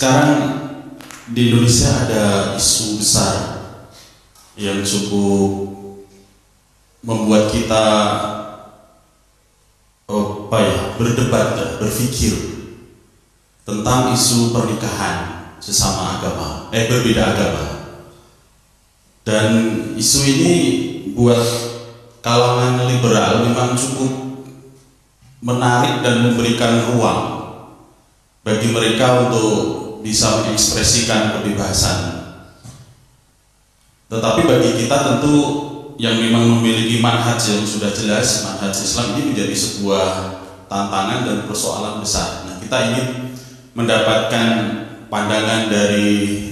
Sekarang di Indonesia ada isu besar yang cukup membuat kita berdebat, berpikir tentang isu pernikahan sesama agama, berbeda agama. Dan isu ini buat kalangan liberal memang cukup menarik dan memberikan ruang bagi mereka untuk bisa mengekspresikan kebebasan. Tetapi bagi kita tentu yang memang memiliki manhaj yang sudah jelas, manhaj Islam ini menjadi sebuah tantangan dan persoalan besar. Nah, kita ingin mendapatkan pandangan dari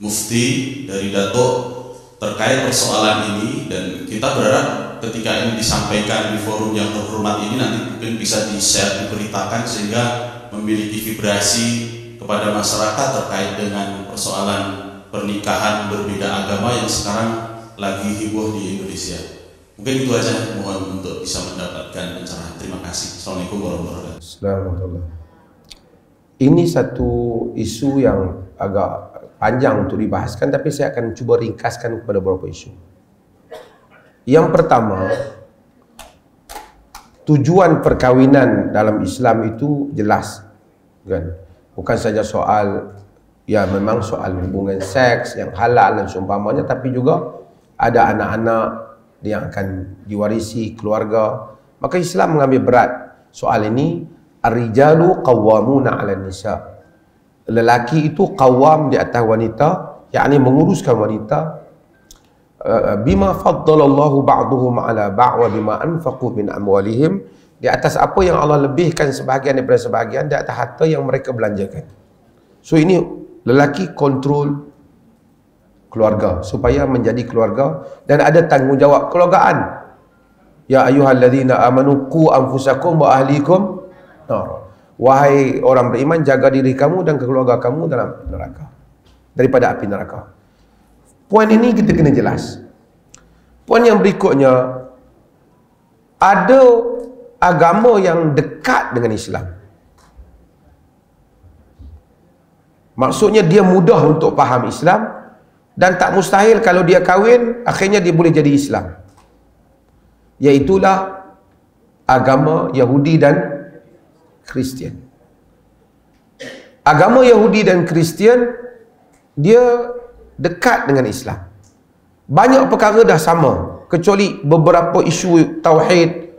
Mufti, dari Datuk terkait persoalan ini, dan kita berharap ketika ini disampaikan di forum yang terhormat ini nanti mungkin bisa di-share, diberitakan sehingga memiliki vibrasi kepada masyarakat terkait dengan persoalan pernikahan berbeda agama yang sekarang lagi heboh di Indonesia. Mungkin itu aja, mohon untuk bisa mendapatkan pencerahan. Terima kasih. Assalamualaikum warahmatullahi wabarakatuh. Ini satu isu yang agak panjang untuk dibahaskan, tapi saya akan cuba ringkaskan kepada beberapa isu. Yang pertama, tujuan perkawinan dalam Islam itu jelas, kan? Bukan saja soal, ya memang soal hubungan seks yang halal dan seumpamanya, tapi juga ada anak-anak yang akan diwarisi keluarga. Maka Islam mengambil berat soal ini. Ar-rijalu qawwamuna 'alan nisa. Lelaki itu qawwam di atas wanita, yakni menguruskan wanita. Bima faddalallahu ba'duhum 'ala ba'd wa bima anfaqu min amwalihim, di atas apa yang Allah lebihkan sebahagian daripada sebahagian di atas harta yang mereka belanjakan. So ini lelaki kontrol keluarga supaya menjadi keluarga dan ada tanggungjawab kekeluargaan. Ya ayyuhalladzina amanu qu anfusakum wa ahlikum nar. Wahai orang beriman, jaga diri kamu dan keluarga kamu dalam neraka, daripada api neraka. Poin ini kita kena jelas. Poin yang berikutnya, ada agama yang dekat dengan Islam. Maksudnya dia mudah untuk faham Islam, dan tak mustahil kalau dia kahwin akhirnya dia boleh jadi Islam. Iaitulah agama Yahudi dan Kristian. Agama Yahudi dan Kristian dia dekat dengan Islam. Banyak perkara dah sama, kecuali beberapa isu tauhid,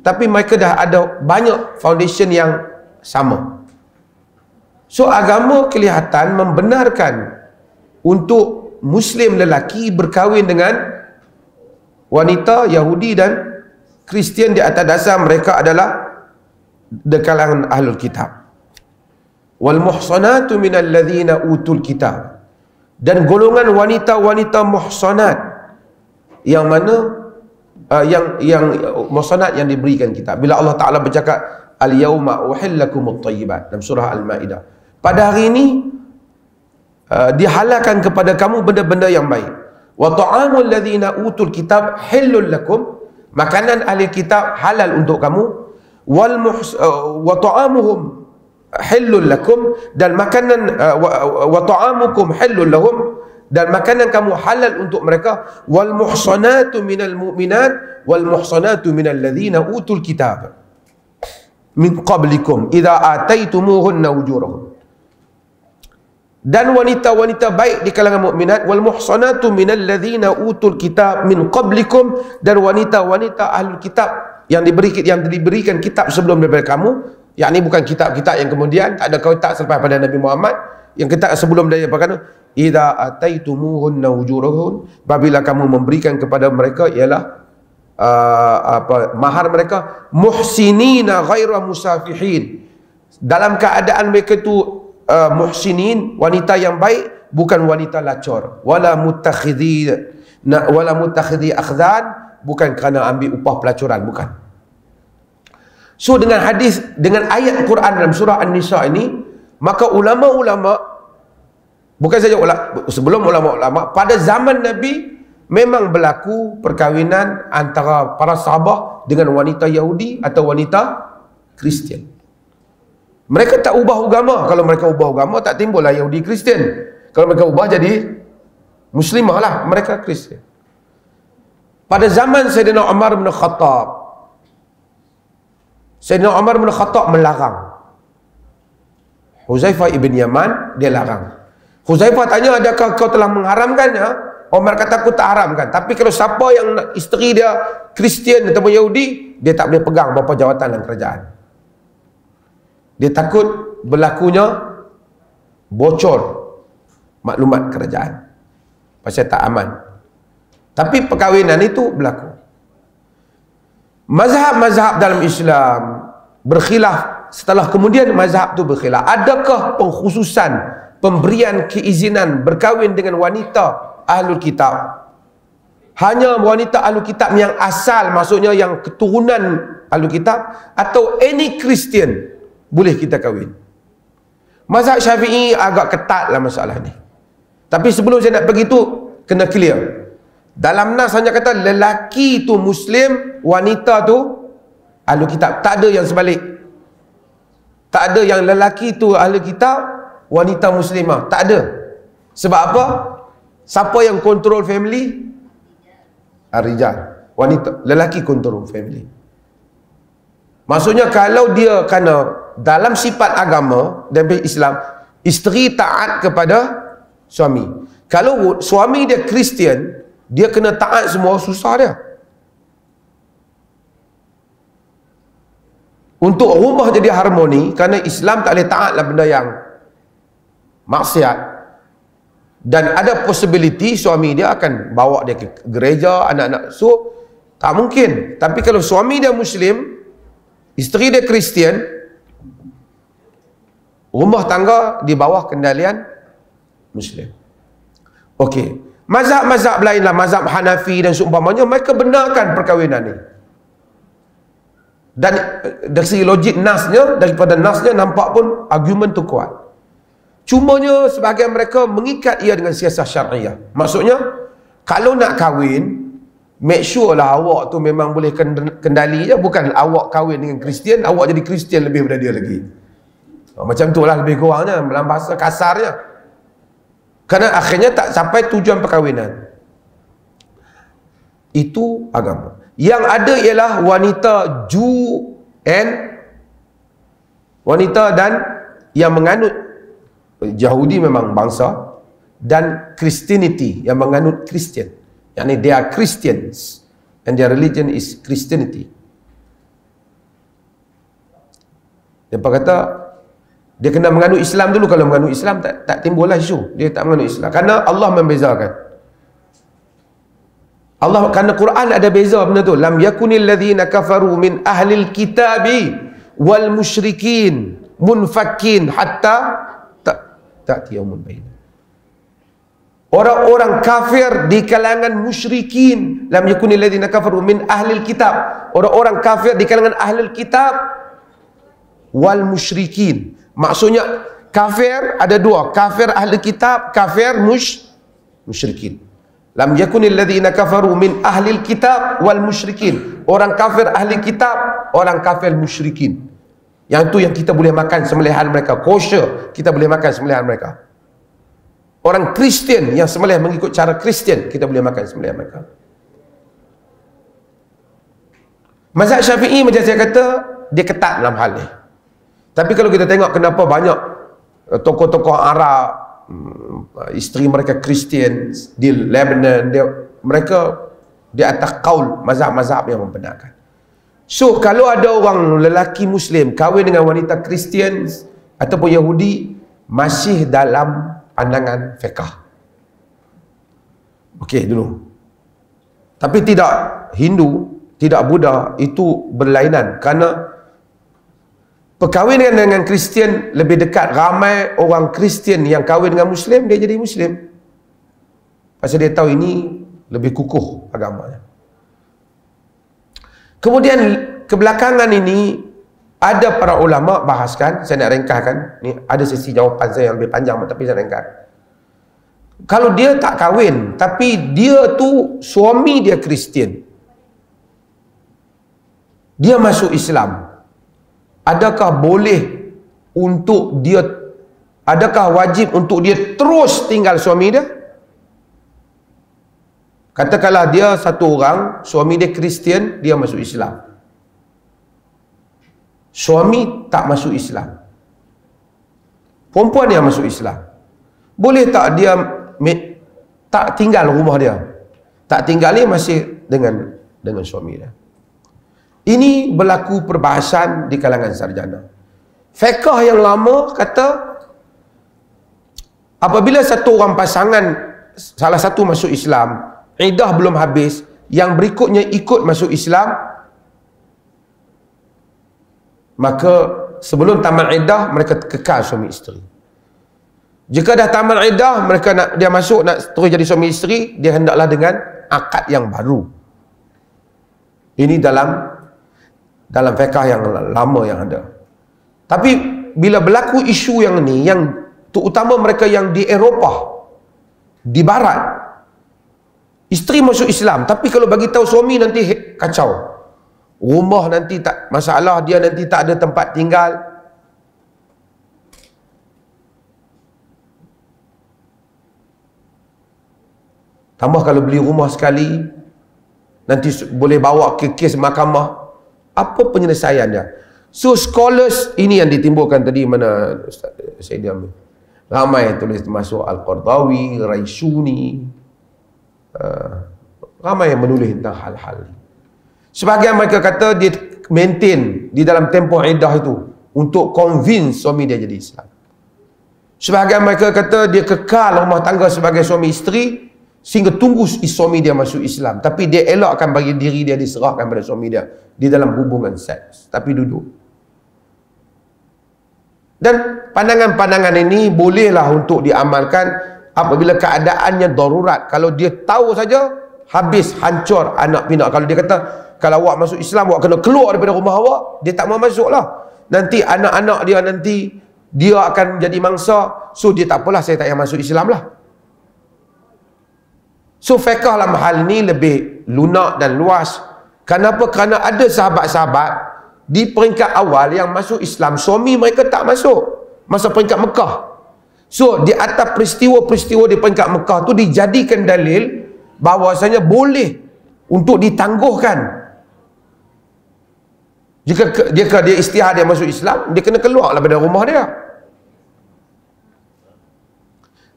tapi mereka dah ada banyak foundation yang sama. So agama kelihatan membenarkan untuk Muslim lelaki berkahwin dengan wanita Yahudi dan Kristian di atas dasar mereka adalah di kalangan ahlul kitab. Wal muhsanatu minal ladzina utul kitab, dan golongan wanita-wanita muhsanat yang mana yang muhsanat yang diberikan kitab. Bila Allah Taala bercakap al-yauma uhillakumut thayyibat dalam surah Al-Maidah, pada hari ini dihalalkan kepada kamu benda-benda yang baik. Wa ta'amul ladzina utul kitab halal lakum, makanan ahli kitab halal untuk kamu. Wa ta'amuhum halal lakum, dan makanan wa ta'amukum halal lahum, dan makanan kamu halal untuk mereka. Wal muhsanatu minal mu'minat wal muhsanatu minal ladzina utul kitab min qablikum idza ataitumuhunna ujurahum, dan wanita-wanita baik di kalangan mukminat. Wal muhsanatu minal ladzina utul kitab min qablikum, dan wanita-wanita ahlul kitab yang diberikan kitab sebelum daripada kamu, yakni bukan kitab-kitab yang kemudian tak ada kitab selepas pada Nabi Muhammad, yang kitab sebelum daripada kamu. Idza ataitumuhunna ujurahun, apabila kamu memberikan kepada mereka ialah mahar mereka, muhsinina ghaira musafihin, dalam keadaan mereka tu muhsinin, wanita yang baik, bukan wanita lacor. Wala mutakhidhi akhdan, bukan kerana ambil upah pelacuran, bukan. So dengan hadis, dengan ayat Quran dalam surah An-Nisa ini, maka ulama-ulama, bukan saja sebelum ulama-ulama, pada zaman Nabi memang berlaku perkahwinan antara para sahabat dengan wanita Yahudi atau wanita Kristian. Mereka tak ubah agama. Kalau mereka ubah agama, tak timbullah Yahudi Kristian. Kalau mereka ubah jadi Muslimah lah, mereka Kristian. Pada zaman Sayyidina Umar bin Khattab, Sayyidina Umar bin Khattab melarang. Huzaifah ibn Yaman, dia larang. Huzaifah tanya, adakah kau telah mengharamkannya? Umar kata, aku tak haramkan. Tapi kalau siapa yang isteri dia Kristian ataupun Yahudi, dia tak boleh pegang beberapa jawatan dalam kerajaan. Dia takut berlakunya bocor maklumat kerajaan, pasal tak aman. Tapi perkahwinan itu berlaku. Mazhab-mazhab dalam Islam berkhilaf. Setelah kemudian mazhab itu berkhilaf, adakah pengkhususan pemberian keizinan berkahwin dengan wanita Ahlul Kitab? Hanya wanita Ahlul Kitab yang asal, maksudnya yang keturunan Ahlul Kitab, atau any Christian boleh kita kahwin? Mazhab Syafi'i agak ketat lah masalah ni. Tapi sebelum saya nak pergi tu, kena clear. Dalam nas hanya kata lelaki tu Muslim, wanita tu Ahlul Kitab. Tak ada yang sebalik. Tak ada yang lelaki tu Ahlul Kitab, wanita Muslimah. Tak ada. Sebab apa? Siapa yang kontrol family? Ar-rijal. Wanita, lelaki kontrol family. Maksudnya kalau dia kerana dalam sifat agama dan Islam, isteri taat kepada suami. Kalau suami dia Kristian, dia kena taat semua, susah dia. Untuk rumah jadi harmoni, kerana Islam tak boleh taatlah benda yang maksiat. Dan ada possibility suami dia akan bawa dia ke gereja, anak-anak. So, tak mungkin. Tapi kalau suami dia Muslim, isteri dia Kristian, rumah tangga di bawah kendalian Muslim. Okey. Mazhab-mazhab lainlah, mazhab Hanafi dan seumpamanya, mereka benarkan perkahwinan ni. Dan dari segi logik nasnya, daripada nasnya nampak pun argumen tu kuat. Cumanya sebahagian mereka mengikat ia dengan siasat syariah. Maksudnya, kalau nak kahwin, make sure lah awak tu memang boleh kendali je. Bukan awak kahwin dengan Kristian, awak jadi Kristian lebih daripada dia lagi. Macam tu lah lebih kurangnya, dalam bahasa kasarnya. Kerana akhirnya tak sampai tujuan perkahwinan. Itu agama. Yang ada ialah wanita Jew and wanita dan yang menganut Yahudi memang bangsa, dan Christianity yang menganut Kristian. Yani they are Christians and their religion is Christianity. Dia kata dia kena menganut Islam dulu. Kalau menganut Islam tak timbullah isu. Dia tak menganut Islam. Karena Allah membezakan. Allah, kerana Quran ada beza benda tu. Lam yakunil ladzina kafaru min ahlil kitabi wal musyrikin munfakin hatta ta'tiyahumul bayyinah. Orang-orang kafir di kalangan musyrikin. Lam yakunil ladzina kafaru min ahlil kitab. Orang-orang kafir di kalangan ahlul kitab wal musyrikin. Maksudnya kafir ada dua, kafir ahli kitab, kafir musyrikin. Lam yakunil ladzina kafaru min ahlil kitab wal musyrikin. Orang kafir ahli kitab, orang kafir musyrikin. Yang tu yang kita boleh makan sembelihan mereka, kosher, kita boleh makan sembelihan mereka. Orang Kristian yang sembelih mengikut cara Kristian, kita boleh makan sembelihan mereka. Mazhab Syafi'i macam saya kata, dia ketat dalam hal ni. Tapi kalau kita tengok kenapa banyak tokoh-tokoh Arab, isteri mereka Kristian di Lebanon, mereka di atas qaul mazhab-mazhab yang membenarkan. So kalau ada orang lelaki Muslim kahwin dengan wanita Kristian ataupun Yahudi, masih dalam pandangan fiqh. Okey dulu. Tapi tidak Hindu, tidak Buddha, itu berlainan. Kerana perkahwinan dengan Kristian lebih dekat. Ramai orang Kristian yang kahwin dengan Muslim, dia jadi Muslim. Pasal dia tahu ini lebih kukuh agamanya. Kemudian kebelakangan ini ada para ulama bahaskan, saya nak ringkaskan, ni ada sesi jawapan saya yang lebih panjang tapi saya ringkas. Kalau dia tak kahwin tapi dia tu suami dia Kristian, dia masuk Islam, adakah boleh untuk dia, adakah wajib untuk dia terus tinggal suami dia? Katakanlah dia satu orang, suami dia Kristian, dia masuk Islam. Suami tak masuk Islam, perempuan yang masuk Islam, boleh tak dia tak tinggal rumah dia? Tak tinggal ni masih dengan suami dia. Ini berlaku perbahasan di kalangan sarjana. Fiqh yang lama kata apabila satu orang pasangan salah satu masuk Islam, iddah belum habis, yang berikutnya ikut masuk Islam, maka sebelum tamat iddah mereka kekal suami isteri. Jika dah tamat iddah, dia masuk nak terus jadi suami isteri, dia hendaklah dengan akad yang baru. Ini dalam fiqh yang lama yang ada. Tapi bila berlaku isu yang ni, yang terutama mereka yang di Eropah, di barat, isteri masuk Islam tapi kalau bagi tahu suami nanti kacau. Rumah nanti tak masalah, dia nanti tak ada tempat tinggal. Tambah kalau beli rumah sekali, nanti boleh bawa ke kes mahkamah. Apa penyelesaian dia? So scholars ini yang ditimbulkan tadi, mana saya diam, ramai tulis termasuk Al-Qardawi, Raisuni, ramai yang menulis tentang hal-hal ini. Sebahagian mereka kata dia maintain di dalam tempoh iddah itu untuk convince suami dia jadi Islam. Sebahagian mereka kata dia kekal rumah tangga sebagai suami isteri sehingga tunggu suami dia masuk Islam, tapi dia elakkan bagi diri dia diserahkan pada suami dia di dalam hubungan seks, tapi duduk. Dan pandangan-pandangan ini bolehlah untuk diamalkan apabila keadaannya darurat. Kalau dia tahu saja habis, hancur anak pinak. Kalau dia kata kalau awak masuk Islam, awak kena keluar daripada rumah awak, dia tak mau masuk lah. Nanti anak-anak dia nanti dia akan jadi mangsa. So dia tak apalah, saya tak payah masuk Islam lah. So fiqh dalam hal ini lebih lunak dan luas. Kenapa? Kerana ada sahabat-sahabat di peringkat awal yang masuk Islam, suami mereka tak masuk masa peringkat Mekah. So di atas peristiwa-peristiwa di peringkat Mekah tu dijadikan dalil bahawasanya boleh untuk ditangguhkan. Jika dia istihad, dia masuk Islam, dia kena keluar daripada rumah dia.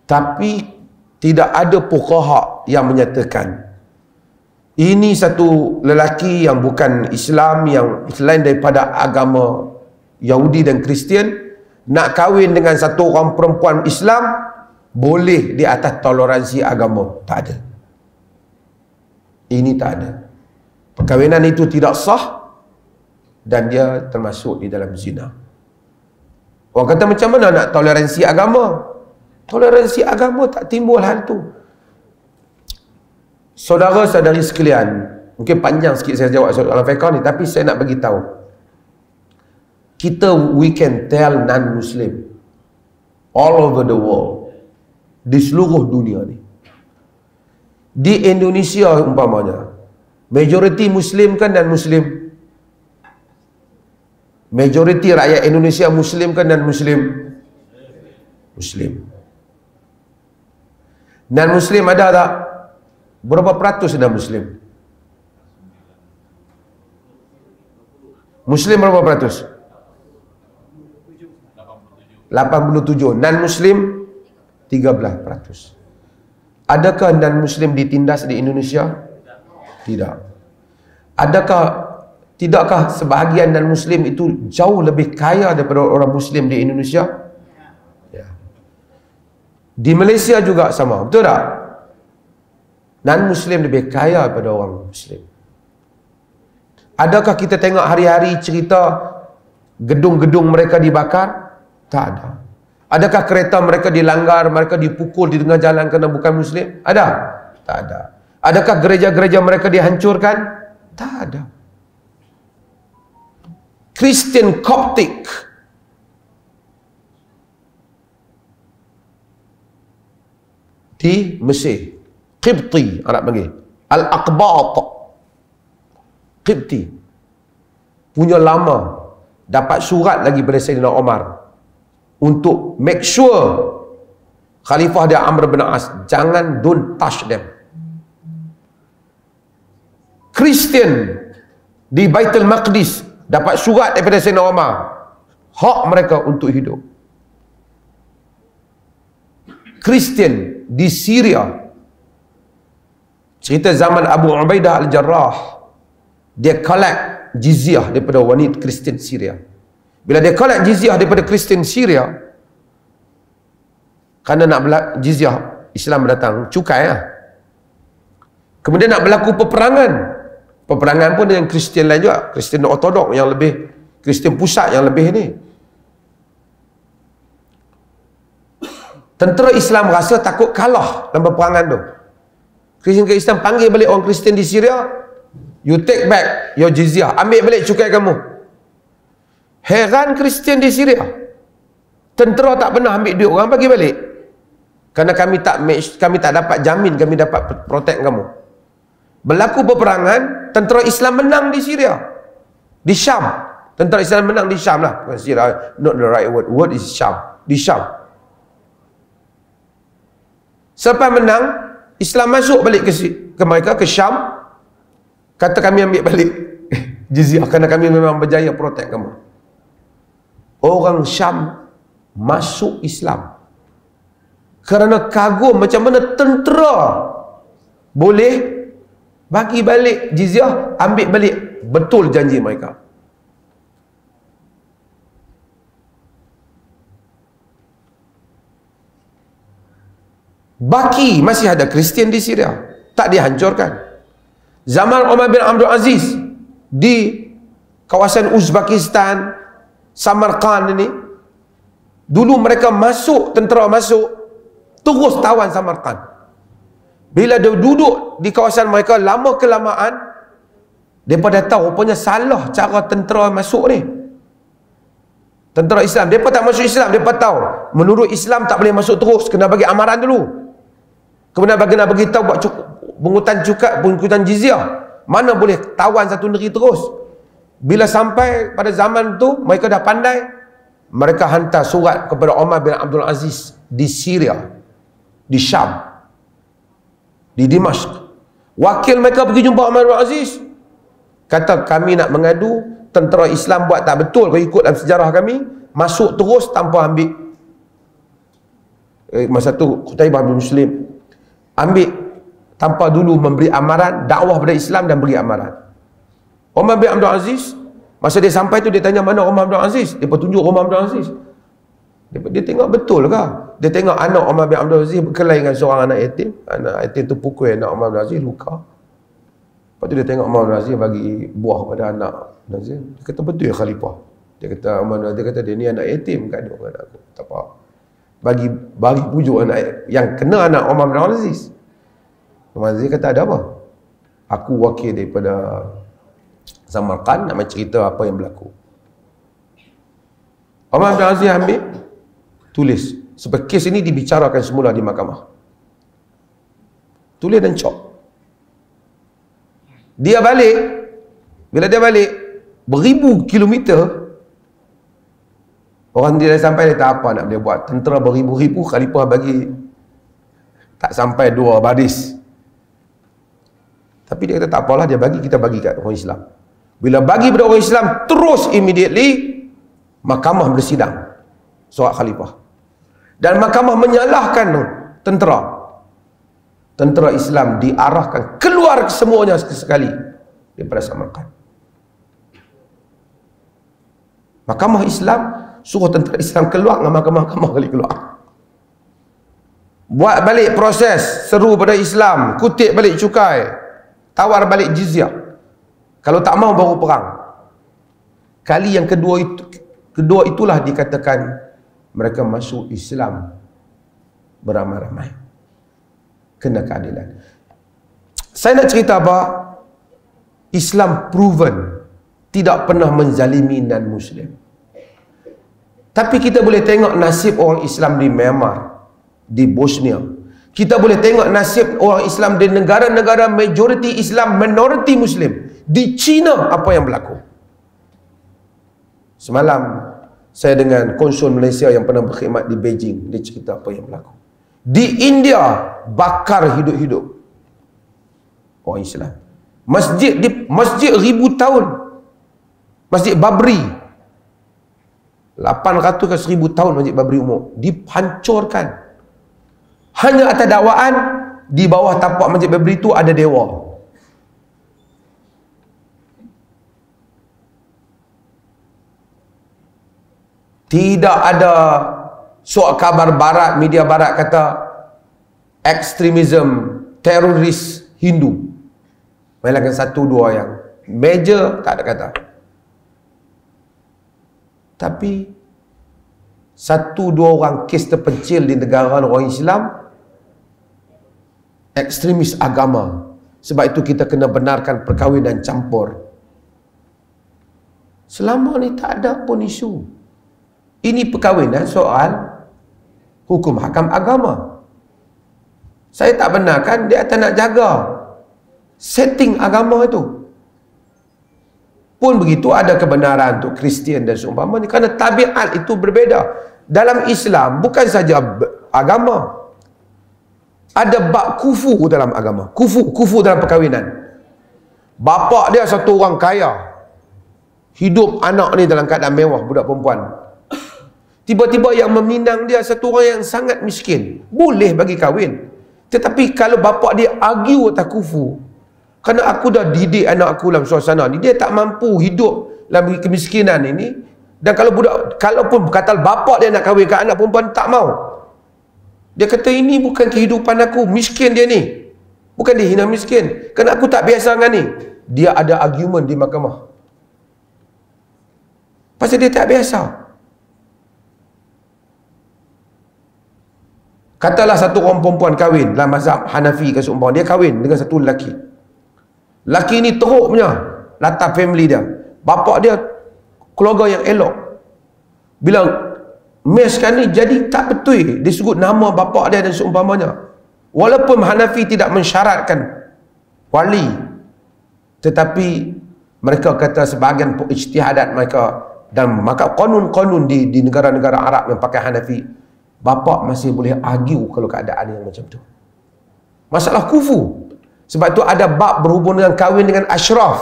Tapi tidak ada fuqaha yang menyatakan ini satu lelaki yang bukan Islam, yang selain daripada agama Yahudi dan Kristian, nak kahwin dengan satu orang perempuan Islam boleh di atas toleransi agama. Tak ada. Ini tak ada. Perkahwinan itu tidak sah dan dia termasuk di dalam zina. Orang kata macam mana nak toleransi agama? Toleransi agama tak timbul hal tu. Saudara-saudari sekalian, mungkin panjang sikit saya jawab soalan fiqh ni, tapi saya nak bagi tahu. We can tell non-Muslim all over the world, di seluruh dunia ni. Di Indonesia umpamanya, majoriti Muslim kan dan Muslim? Majoriti rakyat Indonesia Muslim kan dan Muslim? Muslim. Non-Muslim ada tak? Berapa peratus ada Muslim? Muslim berapa peratus? 87. Non-Muslim 13%. Adakah non-Muslim ditindas di Indonesia? Tidak. Tidakkah sebahagian non-Muslim itu jauh lebih kaya daripada orang Muslim di Indonesia? Ya. Di Malaysia juga sama, betul tak? Non-Muslim lebih kaya daripada orang Muslim. Adakah kita tengok hari-hari cerita gedung-gedung mereka dibakar? Tak ada. Adakah kereta mereka dilanggar, mereka dipukul di tengah jalan kerana bukan Muslim? Ada? Tak ada. Adakah gereja-gereja mereka dihancurkan? Tak ada. Christian Coptic di Mesir, Qibti Arab panggil, Al-Aqbat Qibti, punya lama, dapat surat lagi pada Sayyidina Umar untuk make sure Khalifah dia Amr bin As, jangan, don't touch them. Kristian di Baitul Maqdis dapat surat daripada Sayyidina Umar, hak mereka untuk hidup. Kristian di Syria, cerita zaman Abu Ubaidah Al-Jarrah, dia collect jizyah daripada wanita Kristian Syria. Bila dia collect jizyah daripada Kristian Syria, kerana nak jizyah, Islam datang, cukai lah. Kemudian nak berlaku peperangan. Peperangan pun dengan Kristian lain juga, Kristian Ortodok yang lebih, Kristian pusat yang lebih ni. Tentera Islam rasa takut kalah dalam peperangan tu. Kristian Islam panggil balik orang Kristian di Syria, you take back your jizyah, ambil balik cukai kamu. Heran Kristian di Syria, tentera tak pernah ambil duit orang, bagi balik. Kerana kami tak dapat jamin, kami dapat protect kamu. Berlaku peperangan, tentera Islam menang di Syria, di Syam. Tentera Islam menang di Syam lah, bukan Syria, not the right word, word is Syam, di Syam. Selepas menang, Islam masuk balik ke mereka, ke Syam, kata kami ambil balik jizyah kerana kami memang berjaya protect kamu. Orang Syam masuk Islam kerana kagum macam mana tentera boleh bagi balik jizyah, ambil balik betul janji mereka. Baki masih ada Kristian di Syria, tak dihancurkan. Zaman Umar bin Abdul Aziz di kawasan Uzbekistan, Samarkand ini, dulu mereka masuk, tentera masuk, terus tawan Samarkand. Bila dia duduk di kawasan mereka, lama kelamaan mereka dah tahu rupanya salah cara tentera masuk ni. Tentera Islam, mereka tak masuk Islam, mereka tahu menurut Islam tak boleh masuk terus, kena bagi amaran dulu. Kemudian nak bagi tahu buat pungutan jizyah. Mana boleh tawan satu negeri terus. Bila sampai pada zaman tu, mereka dah pandai, mereka hantar surat kepada Umar bin Abdul Aziz di Syria, di Syam, di Dimashq. Wakil mereka pergi jumpa Umar bin Aziz, kata kami nak mengadu tentera Islam buat tak betul, kalau ikut dalam sejarah kami, masuk terus tanpa ambil masa tu Qutaibah bin Muslim, ambil tanpa dulu memberi amaran, dakwah pada Islam dan beri amaran. Umar bin Abdul Aziz, masa dia sampai tu dia tanya mana Umar bin Abdul Aziz, dia tunjuk Umar bin Abdul Aziz. Dia tengok betul ke? Dia tengok anak Umar bin Abdul Aziz berkelahi dengan seorang anak yatim. Anak yatim tu pukul anak Umar bin Abdul Aziz, luka. Lepas tu dia tengok Umar bin Abdul Aziz bagi buah pada anak Abdul Aziz. Dia kata betul ya Khalifah. Dia kata Umar bin Abdul Aziz kata dia ni anak yatim, gaduh dengan aku. Tak apa. Bagi pujuk anak yang kena anak Umar bin Abdul Aziz. Umar bin Abdul Aziz kata ada apa? Aku wakil daripada Samarkand nak cerita apa yang berlaku. Umar bin Abdul Aziz ambil, tulis. Sebab kes ini dibicarakan semula di mahkamah. Tulis dan cop. Dia balik. Bila dia balik, beribu kilometer, orang dia dah sampai, dia tak apa nak dia buat. Tentera beribu-ribu, Khalifah bagi tak sampai 2 baris. Tapi dia kata tak apalah, dia bagi, kita bagi kat orang Islam. Bila bagi pada orang Islam, terus immediately mahkamah bersidang soal Khalifah. Dan mahkamah menyalahkan tentera. Tentera Islam diarahkan keluar semuanya sekali daripada Samarkand. Mahkamah Islam suruh tentera Islam keluar, dengan mahkamah kali keluar. Buat balik proses, seru pada Islam, kutip balik cukai, tawar balik jizyah. Kalau tak mau baru perang. Kali yang kedua itulah dikatakan mereka masuk Islam beramai-ramai. Kena keadilan. Saya nak cerita apa? Islam proven tidak pernah menzalimi non-Muslim. Tapi kita boleh tengok nasib orang Islam di Myanmar, di Bosnia. Kita boleh tengok nasib orang Islam di negara-negara majoriti Islam, minoriti Muslim. Di China apa yang berlaku? Semalam Saya dengan konsul Malaysia yang pernah berkhidmat di Beijing, dia cerita apa yang berlaku. Di India bakar hidup-hidup orang Islam. Masjid 1000 tahun. Masjid Babri 800 ke 1000 tahun Masjid Babri umur dihancurkan. Hanya atas dakwaan di bawah tapak Masjid Babri itu ada dewa. Tidak ada surat kabar barat, media barat kata ekstremism, teroris Hindu. Melainkan satu dua yang major tak ada kata. Tapi satu dua orang kes terpencil di negara orang Islam ekstremis agama. Sebab itu kita kena benarkan perkahwinan campur. Selama ni tak ada pun isu. Ini perkahwinan soal hukum hakam agama. Saya tak benarkan, dia akan nak jaga setting agama itu. Pun begitu ada kebenaran untuk Kristian dan seumpamanya, kerana tabiat itu berbeza. Dalam Islam bukan saja agama, ada bab kufu dalam agama. Kufu dalam perkahwinan. Bapa dia satu orang kaya, hidup anak ni dalam keadaan mewah, budak perempuan. Tiba-tiba yang meminang dia satu orang yang sangat miskin, boleh bagi kahwin. Tetapi kalau bapa dia argue atas kufu, kerana aku dah didik anak aku dalam suasana ni, dia tak mampu hidup dalam kemiskinan ini. Dan kalau kalaupun kata bapa dia nak kahwin kat anak perempuan, tak mau. Dia kata ini bukan kehidupan aku, miskin dia ni. Bukan dia hina miskin, kerana aku tak biasa dengan ni. Dia ada argument di mahkamah. Pasal dia tak biasa. Katalah satu orang perempuan kahwin dalam mazhab Hanafi ke seumpama, dia kahwin dengan satu lelaki. Lelaki ni teruk punya latar family dia. Bapa dia keluarga yang elok. Bila mes kan ni jadi tak betul disebut nama bapa dia dan seumpamanya. Walaupun Hanafi tidak mensyaratkan wali, tetapi mereka kata sebahagian ijtihadat mereka dan maka konun-konun di negara-negara Arab yang pakai Hanafi, bapa masih boleh argue kalau keadaan yang macam tu. Masalah kufu. Sebab tu ada bab berhubung dengan kahwin dengan asyraf.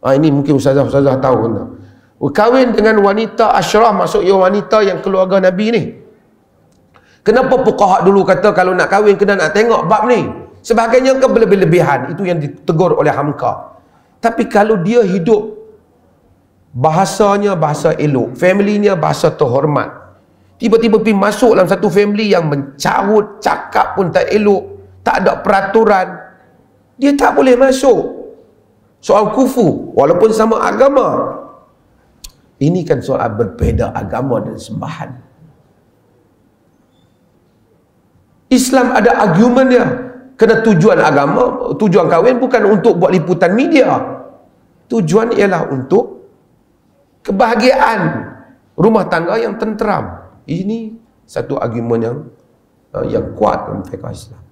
Ini mungkin ustazah tahu kan. Kahwin dengan wanita asyraf maksudnya wanita yang keluarga Nabi ni. Kenapa fuqaha dulu kata kalau nak kahwin kena nak tengok bab ni? Sebagainya ke berlebih-lebihan, itu yang ditegur oleh Hamka. Tapi kalau dia hidup bahasanya bahasa elok, familynya bahasa terhormat, tiba-tiba pergi masuk dalam satu family yang mencarut, cakap pun tak elok, tak ada peraturan, dia tak boleh masuk. Soal kufu, walaupun sama agama. Ini kan soal berbeza agama dan sembahan. Islam ada argumen dia. Kerana tujuan agama, tujuan kahwin bukan untuk buat liputan media. Tujuan ialah untuk kebahagiaan rumah tangga yang tenteram. Ini satu argumen yang kuat dalam fiqh Islam.